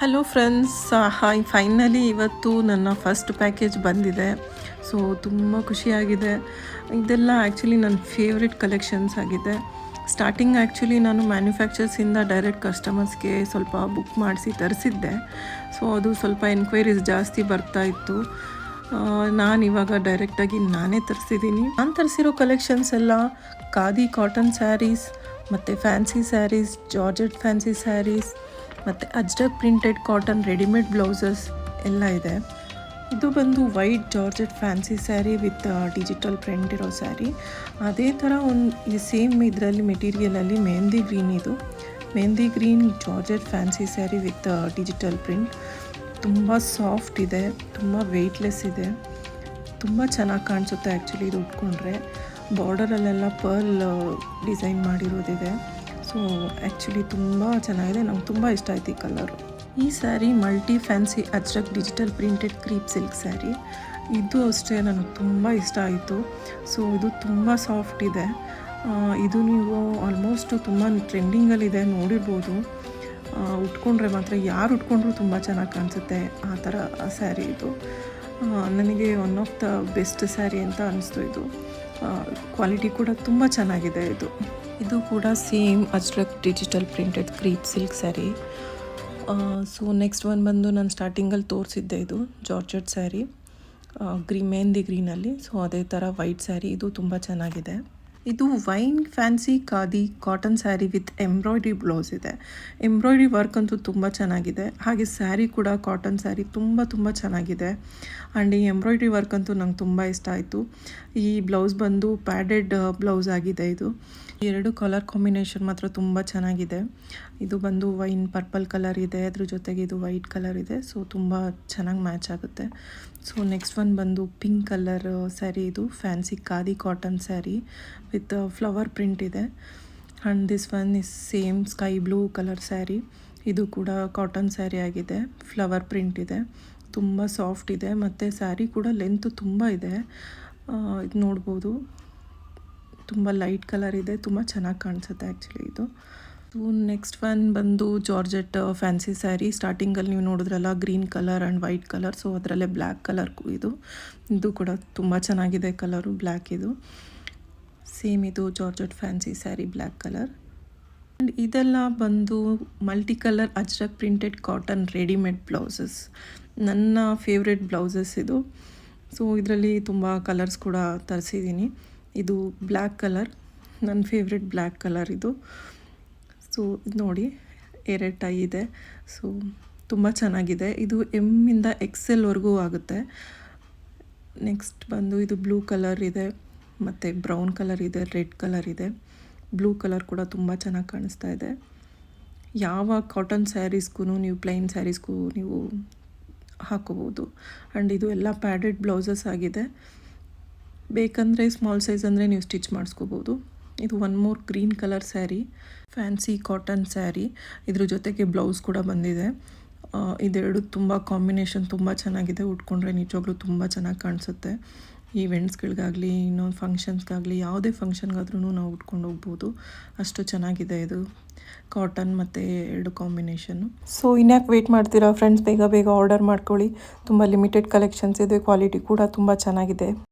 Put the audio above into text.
Hello friends, hi. Finally ಇವತ್ತು ನನ್ನ first package ಬಂದಿದೆ. ಸೊ ತುಂಬ ಖುಷಿಯಾಗಿದೆ. ಇದೆಲ್ಲ ಆ್ಯಕ್ಚುಲಿ ನನ್ನ ಫೇವ್ರೆಟ್ ಕಲೆಕ್ಷನ್ಸ್ ಆಗಿದೆ. ಸ್ಟಾರ್ಟಿಂಗ್ ಆ್ಯಕ್ಚುಲಿ ನಾನು ಮ್ಯಾನುಫ್ಯಾಕ್ಚರ್ಸಿಂದ ಡೈರೆಕ್ಟ್ ಕಸ್ಟಮರ್ಸ್ಗೆ ಸ್ವಲ್ಪ ಬುಕ್ ಮಾಡಿಸಿ ತರಿಸಿದ್ದೆ. ಸೊ ಅದು ಸ್ವಲ್ಪ ಎನ್ಕ್ವೈರೀಸ್ ಜಾಸ್ತಿ ಬರ್ತಾಯಿತ್ತು. ನಾನು ಇವಾಗ ಡೈರೆಕ್ಟಾಗಿ ನಾನೇ ತರಿಸಿದ್ದೀನಿ. ನಾನು ತರಿಸಿರೋ ಕಲೆಕ್ಷನ್ಸ್ ಎಲ್ಲ ಖಾದಿ ಕಾಟನ್ ಸ್ಯಾರೀಸ್ ಮತ್ತು fancy saris, georgette fancy saris ಮತ್ತು Ajrak printed cotton readymade blouses ಎಲ್ಲ ಇದೆ. ಇದು ಬಂದು white georgette fancy sari with digital print ಇರೋ ಸ್ಯಾರಿ. ಅದೇ ಥರ ಒಂದು ಸೇಮ್ ಇದರಲ್ಲಿ ಮೆಟೀರಿಯಲಲ್ಲಿ ಮೆಹಂದಿ ಗ್ರೀನ್, ಇದು mehndi green georgette fancy sari with digital print. ತುಂಬ ಸಾಫ್ಟ್ ಇದೆ, ತುಂಬ ವೆಯ್ಟ್ಲೆಸ್ ಇದೆ, ತುಂಬ ಚೆನ್ನಾಗಿ ಕಾಣಿಸುತ್ತೆ. ಆ್ಯಕ್ಚುಲಿ ಇದು ಉಟ್ಕೊಂಡ್ರೆ ಬಾರ್ಡರಲ್ಲೆಲ್ಲ ಪರ್ಲ್ ಡಿಸೈನ್ ಮಾಡಿರೋದಿದೆ. ಸೊ ಆ್ಯಕ್ಚುಲಿ ತುಂಬ ಚೆನ್ನಾಗಿದೆ, ನಂಗೆ ತುಂಬ ಇಷ್ಟ ಆಯ್ತು ಈ ಕಲರು. ಈ sari multi fancy Ajrakh digital printed crepe silk sari. ಇದು ಅಷ್ಟೇ ನನಗೆ ತುಂಬ ಇಷ್ಟ ಆಯಿತು. ಸೊ ಇದು ತುಂಬ ಸಾಫ್ಟ್ ಇದೆ. ಇದು ನೀವು ಆಲ್ಮೋಸ್ಟ್ ತುಂಬ ಟ್ರೆಂಡಿಂಗಲ್ಲಿದೆ, ನೋಡಿರ್ಬೋದು. ಉಟ್ಕೊಂಡ್ರೆ ಮಾತ್ರ ಯಾರು ಉಟ್ಕೊಂಡ್ರೂ ತುಂಬ ಚೆನ್ನಾಗಿ ಕಾಣಿಸುತ್ತೆ ಆ ಥರ ಸ್ಯಾರಿ ಇದು. ನನಗೆ one of the best sari ಅಂತ ಅನಿಸ್ತು ಇದು. ಕ್ವಾಲಿಟಿ ಕೂಡ ತುಂಬ ಚೆನ್ನಾಗಿದೆ. ಇದು ಕೂಡ same Ajrakh digital printed crepe silk sari. So next one ಬಂದು ನಾನು ಸ್ಟಾರ್ಟಿಂಗಲ್ಲಿ ತೋರಿಸಿದ್ದೆ, ಇದು ಜಾರ್ಜೆಟ್ ಸ್ಯಾರಿ ಮೆಹಂದಿ ಗ್ರೀನಲ್ಲಿ. ಸೊ ಅದೇ ಥರ ವೈಟ್ ಸ್ಯಾರಿ, ಇದು ತುಂಬ ಚೆನ್ನಾಗಿದೆ. ಇದು wine fancy khadi cotton sari with embroidery blouse ಇದೆ. ಎಂಬ್ರಾಯ್ಡ್ರಿ ವರ್ಕ್ ಅಂತೂ ತುಂಬ ಚೆನ್ನಾಗಿದೆ. ಹಾಗೆ ಸ್ಯಾರಿ ಕೂಡ ಕಾಟನ್ ಸ್ಯಾರಿ ತುಂಬ ಚೆನ್ನಾಗಿದೆ. ಆ್ಯಂಡ್ ಈ ಎಂಬ್ರಾಯ್ಡ್ರಿ ವರ್ಕ್ ಅಂತೂ ನಂಗೆ ತುಂಬ ಇಷ್ಟ ಆಯಿತು. ಈ ಬ್ಲೌಸ್ ಬಂದು ಪ್ಯಾಡೆಡ್ ಬ್ಲೌಸ್ ಆಗಿದೆ. ಇದು ಎರಡು ಕಲರ್ ಕಾಂಬಿನೇಷನ್ ಮಾತ್ರ ತುಂಬ ಚೆನ್ನಾಗಿದೆ. ಇದು ಬಂದು ವೈನ್ ಪರ್ಪಲ್ ಕಲರ್ ಇದೆ, ಅದ್ರ ಜೊತೆಗೆ ಇದು ವೈಟ್ ಕಲರ್ ಇದೆ. ಸೊ ತುಂಬ ಚೆನ್ನಾಗಿ ಮ್ಯಾಚ್ ಆಗುತ್ತೆ. ಸೊ ನೆಕ್ಸ್ಟ್ ಒನ್ ಬಂದು ಪಿಂಕ್ ಕಲರ್ ಸ್ಯಾರಿ. ಇದು fancy khadi cotton sari with flower print ಇದೆ. And this one is same sky blue colour sari. ಇದು ಕೂಡ ಕಾಟನ್ ಸ್ಯಾರಿ ಆಗಿದೆ, ಫ್ಲವರ್ ಪ್ರಿಂಟ್ ಇದೆ, ತುಂಬ ಸಾಫ್ಟ್ ಇದೆ. ಮತ್ತು ಸ್ಯಾರಿ ಕೂಡ ಲೆಂತ್ ತುಂಬ ಇದೆ. ಇದು ನೋಡ್ಬೋದು, ತುಂಬ ಲೈಟ್ ಕಲರ್ ಇದೆ, ತುಂಬ ಚೆನ್ನಾಗಿ ಕಾಣಿಸುತ್ತೆ ಆ್ಯಕ್ಚುಲಿ ಇದು. ನೆಕ್ಸ್ಟ್ ಒನ್ ಬಂದು ಜಾರ್ಜೆಟ್ ಫ್ಯಾನ್ಸಿ ಸ್ಯಾರಿ. ಸ್ಟಾರ್ಟಿಂಗಲ್ಲಿ ನೀವು ನೋಡಿದ್ರಲ್ಲ green colour and white colour, so ಅದರಲ್ಲೇ ಬ್ಲ್ಯಾಕ್ ಕಲರ್ ಇದು ಕೂಡ ತುಂಬ ಚೆನ್ನಾಗಿದೆ ಕಲರು, ಬ್ಲ್ಯಾಕ್. ಇದು ಸೇಮ್ ಇದು georgette fancy sari black colour. And ಇದೆಲ್ಲ ಬಂದು multi colour Ajrakh printed cotton readymade blouses. ನನ್ನ ಫೇವ್ರೆಟ್ ಬ್ಲೌಸಸ್ ಇದು. ಸೊ ಇದರಲ್ಲಿ ತುಂಬ ಕಲರ್ಸ್ ಕೂಡ ತರಿಸಿದ್ದೀನಿ. ಇದು ಬ್ಲ್ಯಾಕ್ ಕಲರ್, ನನ್ನ ಫೇವ್ರೆಟ್ ಬ್ಲ್ಯಾಕ್ ಕಲರ್ ಇದು. ಸೊ ನೋಡಿ, ಎರಡು ಟೈ ಇದೆ. ಸೊ ತುಂಬ ಚೆನ್ನಾಗಿದೆ. ಇದು ಎಮ್ಮಿಂದ XLವರೆಗೂ ಆಗುತ್ತೆ. ನೆಕ್ಸ್ಟ್ ಬಂದು ಇದು ಬ್ಲೂ ಕಲರ್ ಇದೆ, ಮತ್ತು ಬ್ರೌನ್ ಕಲರ್ ಇದೆ, ರೆಡ್ ಕಲರ್ ಇದೆ. ಬ್ಲೂ ಕಲರ್ ಕೂಡ ತುಂಬ ಚೆನ್ನಾಗಿ ಕಾಣಿಸ್ತಾ ಇದೆ. ಯಾವ ಕಾಟನ್ ಸ್ಯಾರೀಸ್ಗೂ ನೀವು ಪ್ಲೈನ್ ಸ್ಯಾರೀಸ್ಗೂ ನೀವು ಹಾಕೋಬೋದು. ಆ್ಯಂಡ್ ಇದು ಎಲ್ಲ ಪ್ಯಾಡೆಡ್ ಬ್ಲೌಸಸ್ ಆಗಿದೆ. ಬೇಕಂದರೆ ಸ್ಮಾಲ್ ಸೈಜ್ ಅಂದರೆ ನೀವು ಸ್ಟಿಚ್ ಮಾಡಿಸ್ಕೋಬೋದು. ಇದು one more green colour sari, fancy cotton sari. ಇದ್ರ ಜೊತೆಗೆ ಬ್ಲೌಸ್ ಕೂಡ ಬಂದಿದೆ. ಇದೆರಡು ತುಂಬ ಕಾಂಬಿನೇಷನ್ ತುಂಬ ಚೆನ್ನಾಗಿದೆ. ಉಟ್ಕೊಂಡ್ರೆ ನಿಜವಾಗ್ಲೂ ತುಂಬ ಚೆನ್ನಾಗಿ ಕಾಣಿಸುತ್ತೆ. ಈವೆಂಟ್ಸ್ಗಳಿಗಾಗಲಿ, ಇನ್ನೊಂದು ಫಂಕ್ಷನ್ಸ್ಗಾಗಲಿ, ಯಾವುದೇ ಫಂಕ್ಷನ್ಗಾದ್ರೂ ನಾವು ಉಟ್ಕೊಂಡು ಹೋಗ್ಬೋದು, ಅಷ್ಟು ಚೆನ್ನಾಗಿದೆ ಇದು ಕಾಟನ್ ಮತ್ತು ಎರಡು ಕಾಂಬಿನೇಷನ್ನು. ಸೊ ಇನ್ಯಾಕೆ ವೆಯ್ಟ್ ಮಾಡ್ತೀರಾ ಫ್ರೆಂಡ್ಸ್, ಬೇಗ ಆರ್ಡರ್ ಮಾಡ್ಕೊಳ್ಳಿ. ತುಂಬ ಲಿಮಿಟೆಡ್ ಕಲೆಕ್ಷನ್ಸ್ ಇದೆ, ಕ್ವಾಲಿಟಿ ಕೂಡ ತುಂಬ ಚೆನ್ನಾಗಿದೆ.